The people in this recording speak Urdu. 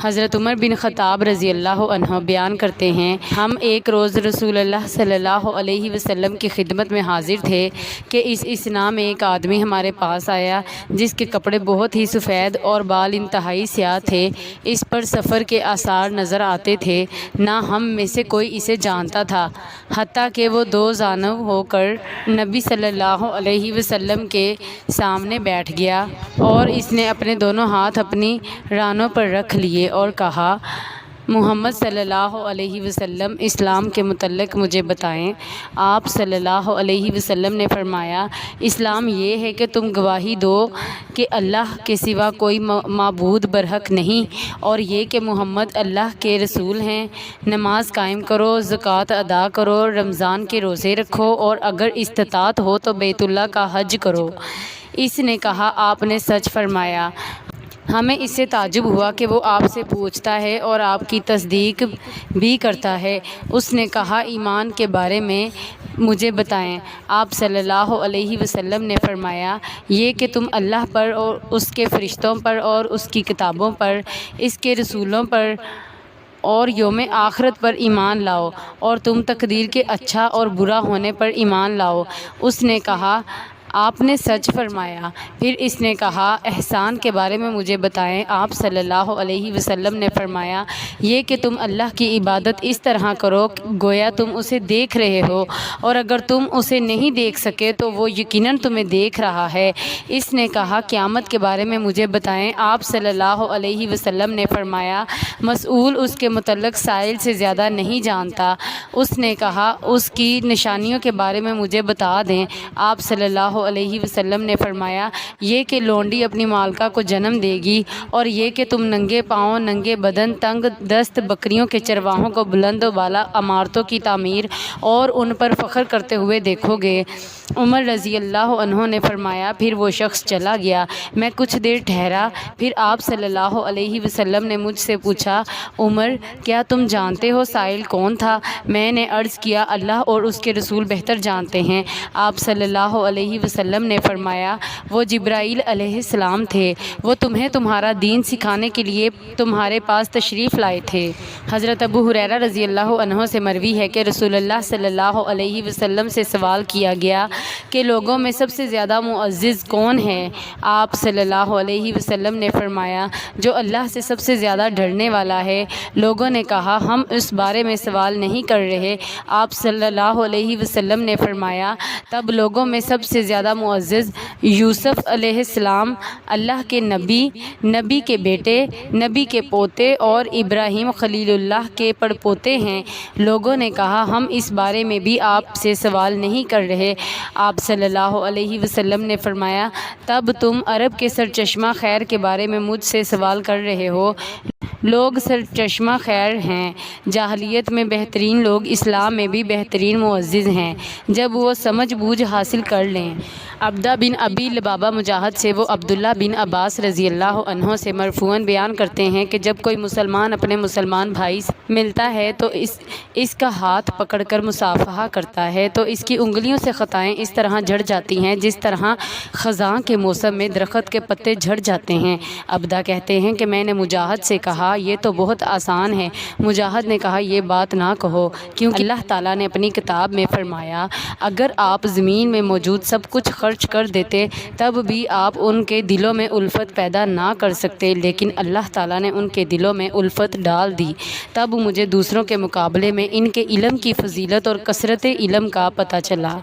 حضرت عمر بن خطاب رضی اللہ عنہ بیان کرتے ہیں، ہم ایک روز رسول اللہ صلی اللہ علیہ وسلم کی خدمت میں حاضر تھے کہ اس اثناء میں ایک آدمی ہمارے پاس آیا جس کے کپڑے بہت ہی سفید اور بال انتہائی سیاہ تھے۔ اس پر سفر کے آثار نظر آتے تھے، نہ ہم میں سے کوئی اسے جانتا تھا، حتیٰ کہ وہ دو جانب ہو کر نبی صلی اللہ علیہ وسلم کے سامنے بیٹھ گیا اور اس نے اپنے دونوں ہاتھ اپنی رانوں پر رکھ لیے اور کہا، محمد صلی اللہ علیہ وسلم اسلام کے متعلق مجھے بتائیں۔ آپ صلی اللہ علیہ وسلم نے فرمایا، اسلام یہ ہے کہ تم گواہی دو کہ اللہ کے سوا کوئی معبود برحق نہیں اور یہ کہ محمد اللہ کے رسول ہیں۔ نماز قائم کرو، زکوٰۃ ادا کرو، رمضان کے روزے رکھو اور اگر استطاعت ہو تو بیت اللہ کا حج کرو۔ اس نے کہا، آپ نے سچ فرمایا۔ ہمیں اس سے تعجب ہوا کہ وہ آپ سے پوچھتا ہے اور آپ کی تصدیق بھی کرتا ہے۔ اس نے کہا، ایمان کے بارے میں مجھے بتائیں۔ آپ صلی اللہ علیہ وسلم نے فرمایا، یہ کہ تم اللہ پر اور اس کے فرشتوں پر اور اس کی کتابوں پر، اس کے رسولوں پر اور یوم آخرت پر ایمان لاؤ اور تم تقدیر کے اچھا اور برا ہونے پر ایمان لاؤ۔ اس نے کہا، آپ نے سچ فرمایا۔ پھر اس نے کہا، احسان کے بارے میں مجھے بتائیں۔ آپ صلی اللہ علیہ وسلم نے فرمایا، یہ کہ تم اللہ کی عبادت اس طرح کرو گویا تم اسے دیکھ رہے ہو اور اگر تم اسے نہیں دیکھ سکے تو وہ یقیناً تمہیں دیکھ رہا ہے۔ اس نے کہا، قیامت کے بارے میں مجھے بتائیں۔ آپ صلی اللہ علیہ وسلم نے فرمایا، مسئول اس کے متعلق سائل سے زیادہ نہیں جانتا۔ اس نے کہا، اس کی نشانیوں کے بارے میں مجھے بتا دیں۔ آپ صلی اللہ علیہ وسلم نے فرمایا، یہ کہ لونڈی اپنی مالکہ کو جنم دے گی اور یہ کہ تم ننگے پاؤں، ننگے بدن، تنگ دست بکریوں کے چرواہوں کو بلند و بالا عمارتوں کی تعمیر اور ان پر فخر کرتے ہوئے دیکھو گے۔ عمر رضی اللہ عنہ نے فرمایا، پھر وہ شخص چلا گیا۔ میں کچھ دیر ٹھہرا، پھر آپ صلی اللہ علیہ وسلم نے مجھ سے پوچھا، عمر کیا تم جانتے ہو سائل کون تھا؟ میں نے عرض کیا، اللہ اور اس کے رسول بہتر جانتے ہیں۔ آپ صلی اللہ علیہ وسلم نے فرمایا، وہ جبرائیل علیہ السلام تھے، وہ تمہیں تمہارا دین سکھانے کے لیے تمہارے پاس تشریف لائے تھے۔ حضرت ابو ہریرہ رضی اللہ عنہ سے مروی ہے کہ رسول اللہ صلی اللہ علیہ وسلم سے سوال کیا گیا کہ لوگوں میں سب سے زیادہ معزز کون ہے؟ آپ صلی اللہ علیہ وسلم نے فرمایا، جو اللہ سے سب سے زیادہ ڈرنے والا ہے۔ لوگوں نے کہا، ہم اس بارے میں سوال نہیں کر رہے۔ آپ صلی اللہ علیہ وسلم نے فرمایا، تب لوگوں میں سب سے زیادہ معزز یوسف علیہ السلام، اللہ کے نبی، نبی کے بیٹے، نبی کے پوتے اور ابراہیم خلیل اللہ کے پڑپوتے ہیں۔ لوگوں نے کہا، ہم اس بارے میں بھی آپ سے سوال نہیں کر رہے۔ آپ صلی اللہ علیہ وسلم نے فرمایا، تب تم عرب کے سرچشمہ خیر کے بارے میں مجھ سے سوال کر رہے ہو۔ لوگ سرچشمہ خیر ہیں، جاہلیت میں بہترین لوگ اسلام میں بھی بہترین معزز ہیں، جب وہ سمجھ بوجھ حاصل کر لیں۔ عبدہ بن ابی لبابہ مجاہد سے وہ عبداللہ بن عباس رضی اللہ عنہ سے مرفوعاً بیان کرتے ہیں کہ جب کوئی مسلمان اپنے مسلمان بھائی سے ملتا ہے تو اس کا ہاتھ پکڑ کر مصافحہ کرتا ہے تو اس کی انگلیوں سے خطائیں اس طرح جھڑ جاتی ہیں جس طرح خزاں کے موسم میں درخت کے پتے جھڑ جاتے ہیں۔ عبدہ کہتے ہیں کہ میں نے مجاہد سے کہا، یہ تو بہت آسان ہے۔ مجاہد نے کہا، یہ بات نہ کہو، کیونکہ اللہ تعالیٰ نے اپنی کتاب میں فرمایا، اگر آپ زمین میں موجود سب کچھ خرچ کر دیتے تب بھی آپ ان کے دلوں میں الفت پیدا نہ کر سکتے، لیکن اللہ تعالیٰ نے ان کے دلوں میں الفت ڈال دی۔ تب مجھے دوسروں کے مقابلے میں ان کے علم کی فضیلت اور کثرت علم کا پتہ چلا۔